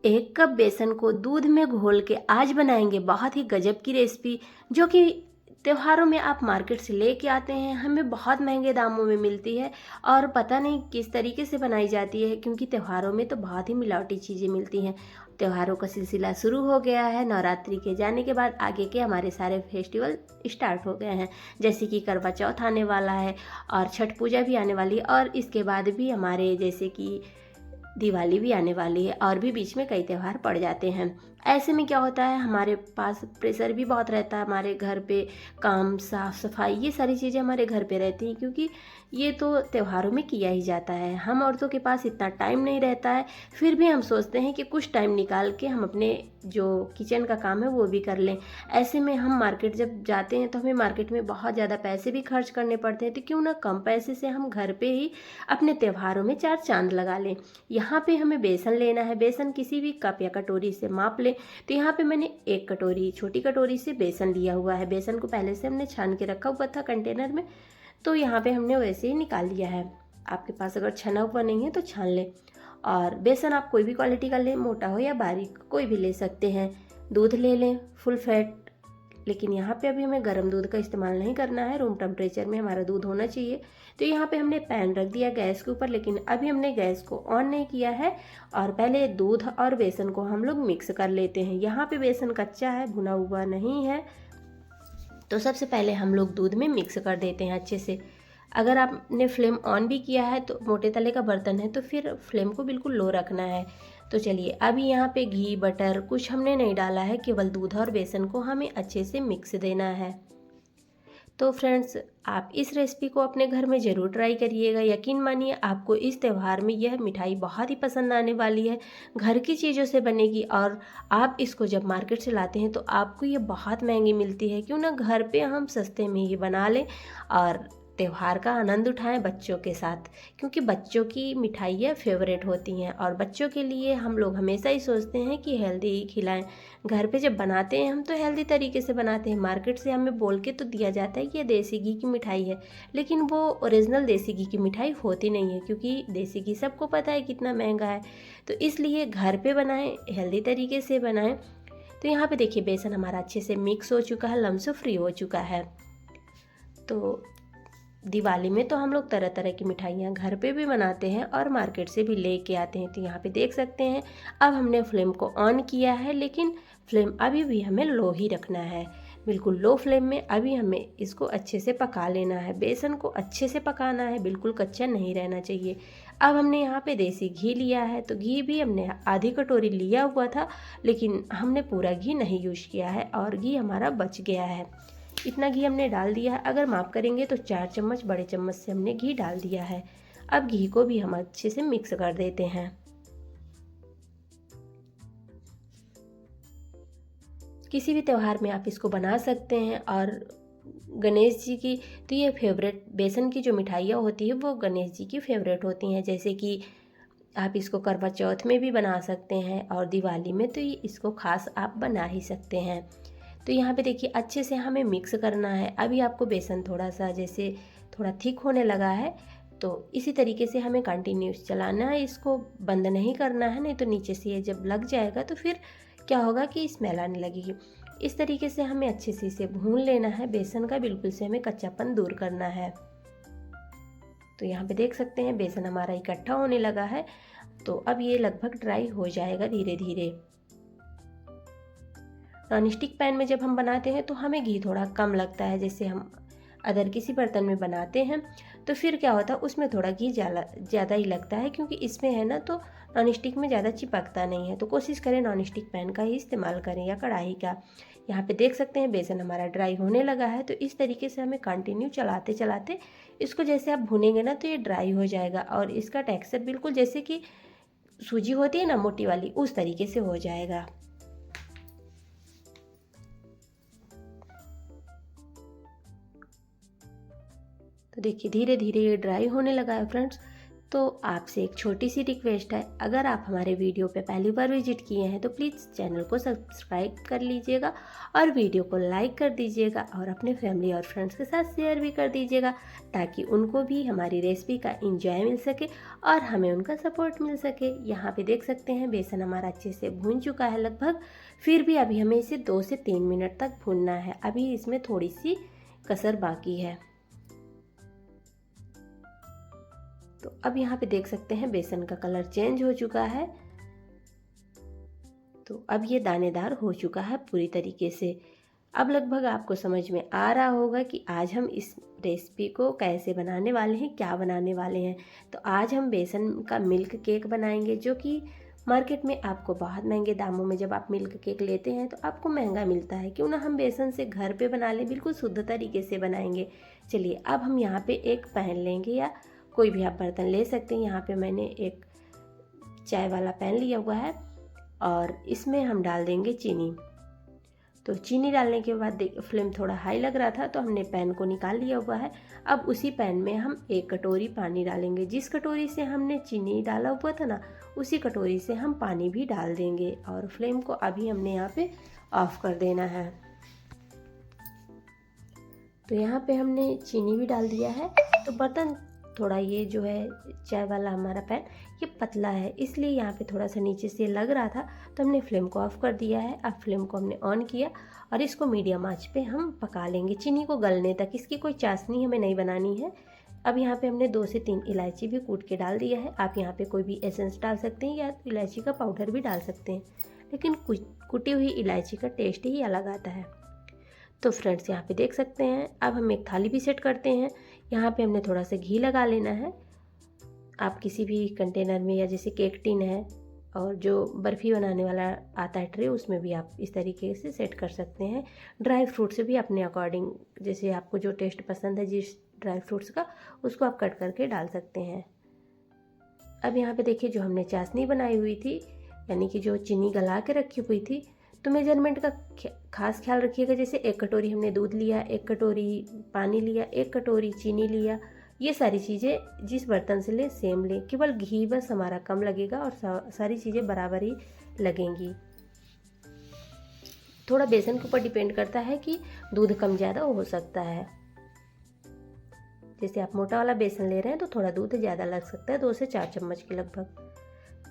1 cup बेसन को दूध में घोल के आज बनाएंगे बहुत ही गजब की रेसिपी, जो कि त्योहारों में आप मार्केट से लेके आते हैं, हमें बहुत महंगे दामों में मिलती है और पता नहीं किस तरीके से बनाई जाती है, क्योंकि त्योहारों में तो बहुत ही मिलावटी चीज़ें मिलती हैं। त्योहारों का सिलसिला शुरू हो गया है, नवरात्रि के जाने के बाद आगे के हमारे सारे फेस्टिवल स्टार्ट हो गए हैं, जैसे कि करवा चौथ आने वाला है और छठ पूजा भी आने वाली है, और इसके बाद भी हमारे जैसे कि दिवाली भी आने वाली है, और भी बीच में कई त्यौहार पड़ जाते हैं। ऐसे में क्या होता है, हमारे पास प्रेशर भी बहुत रहता है, हमारे घर पे काम, साफ सफाई, ये सारी चीज़ें हमारे घर पे रहती हैं, क्योंकि ये तो त्योहारों में किया ही जाता है। हम औरतों के पास इतना टाइम नहीं रहता है, फिर भी हम सोचते हैं कि कुछ टाइम निकाल के हम अपने जो किचन का काम है वो भी कर लें। ऐसे में हम मार्केट जब जाते हैं तो हमें मार्केट में बहुत ज़्यादा पैसे भी खर्च करने पड़ते हैं, तो क्यों ना कम पैसे से हम घर पे ही अपने त्योहारों में 4 चांद लगा लें। यहाँ पे हमें बेसन लेना है, बेसन किसी भी कप या कटोरी से माप लें। तो यहाँ पे मैंने 1 कटोरी, छोटी कटोरी से बेसन लिया हुआ है। बेसन को पहले से हमने छान के रखा हुआ था कंटेनर में, तो यहाँ पे हमने वैसे ही निकाल लिया है। आपके पास अगर छना हुआ नहीं है तो छान लें। और बेसन आप कोई भी क्वालिटी का लें, मोटा हो या बारीक, कोई भी ले सकते हैं। दूध ले लें फुल फैट, लेकिन यहाँ पे अभी हमें गर्म दूध का इस्तेमाल नहीं करना है, रूम टेम्परेचर में हमारा दूध होना चाहिए। तो यहाँ पे हमने पैन रख दिया गैस के ऊपर, लेकिन अभी हमने गैस को ऑन नहीं किया है, और पहले दूध और बेसन को हम लोग मिक्स कर लेते हैं। यहाँ पे बेसन कच्चा है, भुना हुआ नहीं है, तो सबसे पहले हम लोग दूध में मिक्स कर देते हैं अच्छे से। अगर आपने फ्लेम ऑन भी किया है तो मोटे तले का बर्तन है तो फिर फ्लेम को बिल्कुल लो रखना है। तो चलिए, अभी यहाँ पे घी बटर कुछ हमने नहीं डाला है, केवल दूध और बेसन को हमें अच्छे से मिक्स देना है। तो फ्रेंड्स, आप इस रेसिपी को अपने घर में ज़रूर ट्राई करिएगा। यकीन मानिए, आपको इस त्यौहार में यह मिठाई बहुत ही पसंद आने वाली है। घर की चीज़ों से बनेगी, और आप इसको जब मार्केट से लाते हैं तो आपको ये बहुत महंगी मिलती है। क्यों ना घर पे हम सस्ते में ये बना लें और त्यौहार का आनंद उठाएं बच्चों के साथ, क्योंकि बच्चों की मिठाइयाँ फेवरेट होती हैं और बच्चों के लिए हम लोग हमेशा ही सोचते हैं कि हेल्दी ही खिलाएं। घर पे जब बनाते हैं हम तो हेल्दी तरीके से बनाते हैं। मार्केट से हमें बोल के तो दिया जाता है कि ये देसी घी की मिठाई है, लेकिन वो ओरिजिनल देसी घी की मिठाई होती नहीं है, क्योंकि देसी घी सबको पता है कितना महंगा है। तो इसलिए घर पे बनाएं, हेल्दी तरीके से बनाएं। तो यहाँ पे देखिए, बेसन हमारा अच्छे से मिक्स हो चुका है, लम्स फ्री हो चुका है। तो दिवाली में तो हम लोग तरह तरह की मिठाइयाँ घर पे भी बनाते हैं और मार्केट से भी लेके आते हैं। तो यहाँ पे देख सकते हैं, अब हमने फ्लेम को ऑन किया है, लेकिन फ्लेम अभी भी हमें लो ही रखना है, बिल्कुल लो फ्लेम में। अभी हमें इसको अच्छे से पका लेना है, बेसन को अच्छे से पकाना है, बिल्कुल कच्चा नहीं रहना चाहिए। अब हमने यहाँ पे देसी घी लिया है, तो घी भी हमने आधी कटोरी लिया हुआ था, लेकिन हमने पूरा घी नहीं यूज़ किया है और घी हमारा बच गया है। इतना घी हमने डाल दिया है, अगर माप करेंगे तो 4 चम्मच बड़े चम्मच से हमने घी डाल दिया है। अब घी को भी हम अच्छे से मिक्स कर देते हैं। किसी भी त्यौहार में आप इसको बना सकते हैं। और गणेश जी की तो ये फेवरेट बेसन की जो मिठाइयाँ होती है वो गणेश जी की फेवरेट होती हैं, जैसे कि आप इसको करवा चौथ में भी बना सकते हैं और दिवाली में तो इसको खास आप बना ही सकते हैं। तो यहाँ पे देखिए, अच्छे से हमें मिक्स करना है। अभी आपको बेसन थोड़ा सा जैसे थोड़ा थिक होने लगा है, तो इसी तरीके से हमें कंटिन्यूस चलाना है, इसको बंद नहीं करना है, नहीं तो नीचे से ये जब लग जाएगा तो फिर क्या होगा कि स्मेल आने लगेगी। इस तरीके से हमें अच्छे से इसे भून लेना है, बेसन का बिल्कुल से हमें कच्चापन दूर करना है। तो यहाँ पे देख सकते हैं बेसन हमारा इकट्ठा होने लगा है, तो अब ये लगभग ड्राई हो जाएगा धीरे धीरे। नॉन स्टिक पैन में जब हम बनाते हैं तो हमें घी थोड़ा कम लगता है, जैसे हम अदर किसी बर्तन में बनाते हैं तो फिर क्या होता है, उसमें थोड़ा घी ज़्यादा ही लगता है, क्योंकि इसमें है ना, तो नॉन स्टिक में ज़्यादा चिपकता नहीं है। तो कोशिश करें नॉन स्टिक पैन का ही इस्तेमाल करें या कढ़ाई का। यहाँ पे देख सकते हैं बेसन हमारा ड्राई होने लगा है, तो इस तरीके से हमें कंटिन्यू चलाते चलाते इसको जैसे आप भुनेंगे ना तो ये ड्राई हो जाएगा, और इसका टेक्सचर बिल्कुल जैसे कि सूजी होती है ना मोटी वाली, उस तरीके से हो जाएगा। तो देखिए, धीरे धीरे ये ड्राई होने लगा है फ्रेंड्स। तो आपसे एक छोटी सी रिक्वेस्ट है, अगर आप हमारे वीडियो पे पहली बार विजिट किए हैं तो प्लीज़ चैनल को सब्सक्राइब कर लीजिएगा और वीडियो को लाइक कर दीजिएगा और अपने फैमिली और फ्रेंड्स के साथ शेयर भी कर दीजिएगा, ताकि उनको भी हमारी रेसिपी का एंजॉय मिल सके और हमें उनका सपोर्ट मिल सके। यहाँ पे देख सकते हैं बेसन हमारा अच्छे से भून चुका है लगभग, फिर भी अभी हमें इसे 2 से 3 मिनट तक भूनना है। अभी इसमें थोड़ी सी कसर बाकी है। तो अब यहाँ पे देख सकते हैं बेसन का कलर चेंज हो चुका है। तो अब ये दानेदार हो चुका है पूरी तरीके से। अब लगभग आपको समझ में आ रहा होगा कि आज हम इस रेसिपी को कैसे बनाने वाले हैं, क्या बनाने वाले हैं। तो आज हम बेसन का मिल्क केक बनाएंगे, जो कि मार्केट में आपको बहुत महंगे दामों में जब आप मिल्क केक लेते हैं तो आपको महंगा मिलता है। क्यों ना हम बेसन से घर पे बना लें, बिल्कुल शुद्ध तरीके से बनाएंगे। चलिए अब हम यहाँ पे एक पैन लेंगे या कोई भी आप बर्तन ले सकते हैं। यहाँ पे मैंने एक चाय वाला पैन लिया हुआ है और इसमें हम डाल देंगे चीनी। तो चीनी डालने के बाद फ्लेम थोड़ा हाई लग रहा था तो हमने पैन को निकाल लिया हुआ है। अब उसी पैन में हम 1 कटोरी पानी डालेंगे। जिस कटोरी से हमने चीनी डाला हुआ था ना, उसी कटोरी से हम पानी भी डाल देंगे और फ्लेम को अभी हमने यहाँ पे ऑफ कर देना है। तो यहाँ पे हमने चीनी भी डाल दिया है। तो बर्तन थोड़ा ये जो है चाय वाला हमारा पैन ये पतला है, इसलिए यहाँ पे थोड़ा सा नीचे से लग रहा था, तो हमने फ्लेम को ऑफ कर दिया है। अब फ्लेम को हमने ऑन किया और इसको मीडियम आंच पे हम पका लेंगे चीनी को गलने तक। इसकी कोई चाशनी हमें नहीं बनानी है। अब यहाँ पे हमने 2 से 3 इलायची भी कूट के डाल दिया है। आप यहाँ पे कोई भी एसेंस डाल सकते हैं या इलायची का पाउडर भी डाल सकते हैं, लेकिन कुटी हुई इलायची का टेस्ट ही अलग आता है। तो फ्रेंड्स यहाँ पे देख सकते हैं, अब हम एक थाली भी सेट करते हैं। यहाँ पे हमने थोड़ा सा घी लगा लेना है। आप किसी भी कंटेनर में या जैसे केक टिन है और जो बर्फ़ी बनाने वाला आता है ट्रे, उसमें भी आप इस तरीके से सेट कर सकते हैं। ड्राई फ्रूट से भी अपने अकॉर्डिंग, जैसे आपको जो टेस्ट पसंद है जिस ड्राई फ्रूट्स का, उसको आप कट करके डाल सकते हैं। अब यहाँ पे देखिए जो हमने चाशनी बनाई हुई थी, यानी कि जो चीनी गला के रखी हुई थी, तो मेजरमेंट का खास ख्याल रखिएगा। जैसे 1 कटोरी हमने दूध लिया, 1 कटोरी पानी लिया, 1 कटोरी चीनी लिया। ये सारी चीज़ें जिस बर्तन से ले सेम लें, केवल घी बस हमारा कम लगेगा और सारी चीज़ें बराबर ही लगेंगी। थोड़ा बेसन के ऊपर डिपेंड करता है कि दूध कम ज़्यादा हो सकता है। जैसे आप मोटा वाला बेसन ले रहे हैं तो थोड़ा दूध ज़्यादा लग सकता है, 2 से 4 चम्मच के लगभग।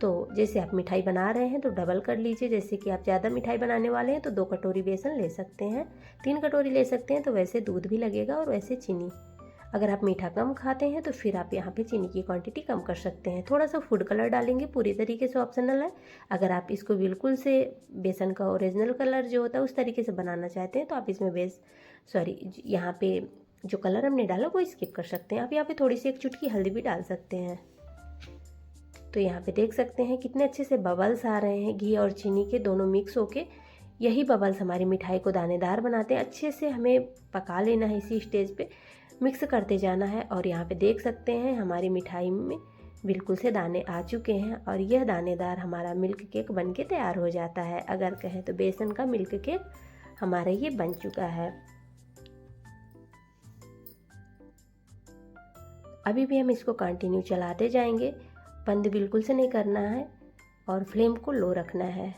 तो जैसे आप मिठाई बना रहे हैं तो डबल कर लीजिए। जैसे कि आप ज़्यादा मिठाई बनाने वाले हैं तो 2 कटोरी बेसन ले सकते हैं, 3 कटोरी ले सकते हैं, तो वैसे दूध भी लगेगा और वैसे चीनी। अगर आप मीठा कम खाते हैं तो फिर आप यहाँ पे चीनी की क्वांटिटी कम कर सकते हैं। थोड़ा सा फूड कलर डालेंगे, पूरी तरीके से ऑप्शनल है। अगर आप इसको बिल्कुल से बेसन का ओरिजिनल कलर जो होता है उस तरीके से बनाना चाहते हैं तो आप इसमें यहाँ पे जो कलर हमने डाला वो स्किप कर सकते हैं। आप यहाँ पे थोड़ी सी 1 चुटकी हल्दी भी डाल सकते हैं। तो यहाँ पे देख सकते हैं कितने अच्छे से बबल्स आ रहे हैं, घी और चीनी के दोनों मिक्स होके। यही बबल्स हमारी मिठाई को दानेदार बनाते हैं। अच्छे से हमें पका लेना है, इसी स्टेज पे मिक्स करते जाना है। और यहाँ पे देख सकते हैं हमारी मिठाई में बिल्कुल से दाने आ चुके हैं और यह दानेदार हमारा मिल्क केक बन के तैयार हो जाता है। अगर कहें तो बेसन का मिल्क केक हमारा ये बन चुका है। अभी भी हम इसको कंटिन्यू चलाते जाएंगे, बंद बिल्कुल से नहीं करना है और फ्लेम को लो रखना है।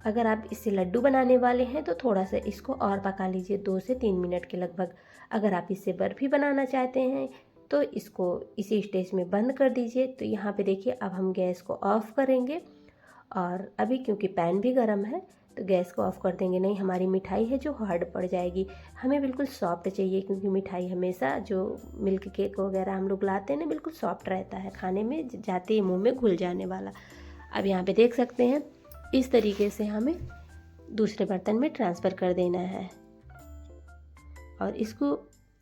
अगर आप इससे लड्डू बनाने वाले हैं तो थोड़ा सा इसको और पका लीजिए, 2 से 3 मिनट के लगभग। अगर आप इससे बर्फ़ी बनाना चाहते हैं तो इसको इसी स्टेज में बंद कर दीजिए। तो यहाँ पे देखिए अब हम गैस को ऑफ़ करेंगे और अभी क्योंकि पैन भी गर्म है तो गैस को ऑफ़ कर देंगे, नहीं हमारी मिठाई है जो हार्ड पड़ जाएगी। हमें बिल्कुल सॉफ्ट चाहिए, क्योंकि मिठाई हमेशा जो मिल्क केक वगैरह हम लोग लाते हैं ना, बिल्कुल सॉफ्ट रहता है, खाने में जाते ही मुंह में घुल जाने वाला। अब यहाँ पे देख सकते हैं इस तरीके से हमें दूसरे बर्तन में ट्रांसफ़र कर देना है और इसको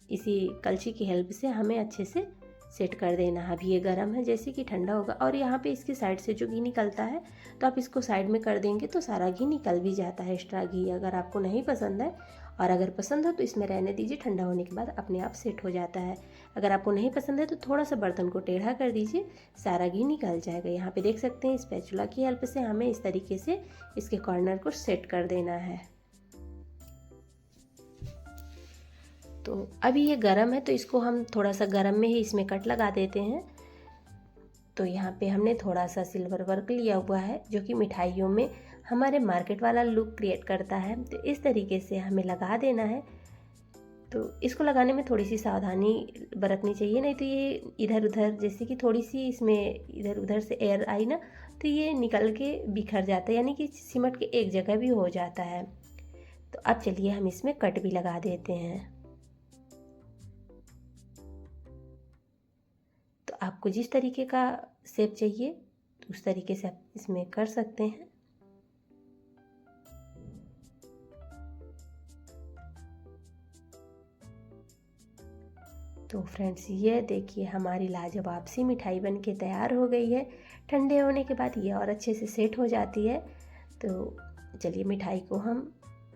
इसी कलछी की हेल्प से हमें अच्छे से सेट कर देना है। अभी ये गर्म है, जैसे कि ठंडा होगा। और यहाँ पे इसकी साइड से जो घी निकलता है तो आप इसको साइड में कर देंगे तो सारा घी निकल भी जाता है, एक्स्ट्रा घी। अगर आपको नहीं पसंद है और अगर पसंद हो तो इसमें रहने दीजिए, ठंडा होने के बाद अपने आप सेट हो जाता है। अगर आपको नहीं पसंद है तो थोड़ा सा बर्तन को टेढ़ा कर दीजिए, सारा घी निकल जाएगा। यहाँ पे देख सकते हैं स्पैचुला की हेल्प से हमें इस तरीके से इसके कॉर्नर को सेट कर देना है। तो अभी ये गरम है तो इसको हम थोड़ा सा गरम में ही इसमें कट लगा देते हैं। तो यहाँ पे हमने थोड़ा सा सिल्वर वर्क लिया हुआ है जो कि मिठाइयों में हमारे मार्केट वाला लुक क्रिएट करता है। तो इस तरीके से हमें लगा देना है। तो इसको लगाने में थोड़ी सी सावधानी बरतनी चाहिए, नहीं तो ये इधर उधर, जैसे कि थोड़ी सी इसमें इधर उधर से एयर आई ना, तो ये निकल के बिखर जाता है, यानी कि सिमट के एक जगह भी हो जाता है। तो अब चलिए हम इसमें कट भी लगा देते हैं। तो आपको जिस तरीके का शेप चाहिए उस तरीके से आप इसमें कर सकते हैं। तो फ्रेंड्स, ये देखिए हमारी लाजवाब सी मिठाई बन के तैयार हो गई है। ठंडे होने के बाद ये और अच्छे से सेट हो जाती है। तो चलिए मिठाई को हम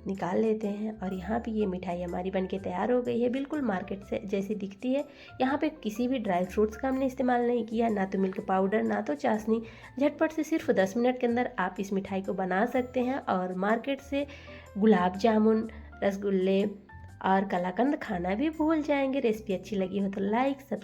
निकाल लेते हैं। और यहाँ भी ये मिठाई हमारी बन के तैयार हो गई है, बिल्कुल मार्केट से जैसी दिखती है। यहाँ पे किसी भी ड्राई फ्रूट्स का हमने इस्तेमाल नहीं किया, ना तो मिल्क पाउडर ना तो चाशनी। झटपट से सिर्फ 10 मिनट के अंदर आप इस मिठाई को बना सकते हैं और मार्केट से गुलाब जामुन, रसगुल्ले और कलाकंद खाना भी भूल जाएंगे। रेसिपी अच्छी लगी हो तो लाइक, सब्सक्राइब